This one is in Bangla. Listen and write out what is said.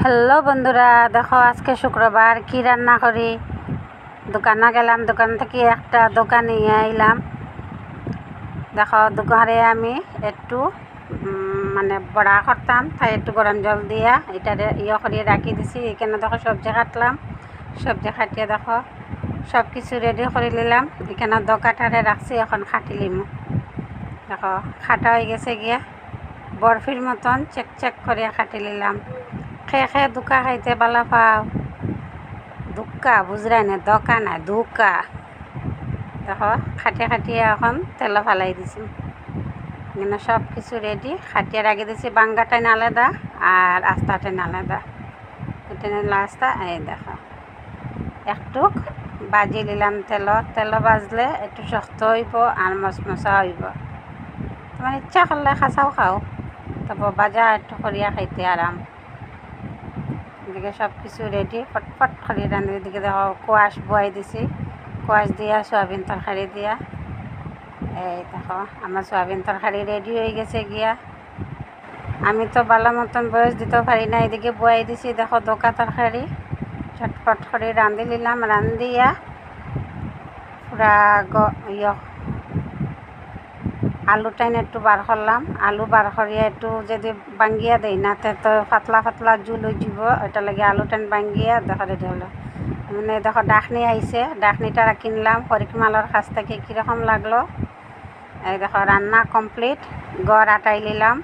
হ্যালো বন্ধুরা, দেখো আজকে শুক্রবার কি রান্না করি। দোকানে গেলাম, দোকান থেকে একটা দোকান নিয়ে আইলাম। দেখো দোকানে আমি একটু মানে বড়া করতাম, তাই একটু গরম জল দিয়া এটা করিয়ে রাখি দিছি। এখানে দেখো সবজি কাটলাম, সবজি কাটিয়ে দেখো সব কিছু রেডি করে নিলাম। এখানে দোকাটারে রাখছি, এখন খাটি লিমু। দেখো খাটা হয়ে গেছে গিয়া বরফির মতন চেক চেক করে খাটি নিলাম। খেয়ে খেয়ে দুকা খাইতে পালা পাও, দুকা বুঝরাই না, দকা না দুকা। দেখো খাটিয়ে খাটিয়ে এখন তেল ফালাই দিছি। এখানে সব কিছু রেডি, খাটিয়ে রাখি দিছি। বাঙ্গাটাই আলাদা আর আস্তাটাই আলাদা। এটা নিলে আস্তা, এই দেখো একটু বাজি নিলাম। তেল বাজলে একটু শক্ত হইব আর মচমচা হইব। তোমার ইচ্ছা করলে খাচাও খাও, তারপর বাজা একটু করিয়া খাইতে আরাম। এদিকে সব কিছু রেডি, ফটফট করে রান্না। এদিকে দেখো কোয়াশ বয়াই দিছি, কোয়াশ দিয়া সয়াবিন তরকারি দিয়া। এই দেখো আমার সয়াবিন তরকারি রেডি হয়ে গেছে গিয়া। আমি তো ভালো মতন বয়স দিতে পারি না, এদিকে বয়াই দিছি। দেখো দোকা তরকারি চটপট করে রাঁধি নিলাম। রান্ধিয়া পুরা আলুটাইন একটু বার করলাম। আলু বার করিয়া একটু যদি বাঙ্গিয়া দেই না তো পাতলা পাতলা জুল হয়ে যাব। ওইটা লাগে আলুটাইন বাঙ্গিয়া দেখো রেডি হলো। মানে দেখো ডাকনি আইছে, ডাকনিটা কিনলাম পরিকমালার কাছ থেকে। কীরকম লাগলো এই দেখো রান্না কমপ্লিট। গড় আটাই নিলাম।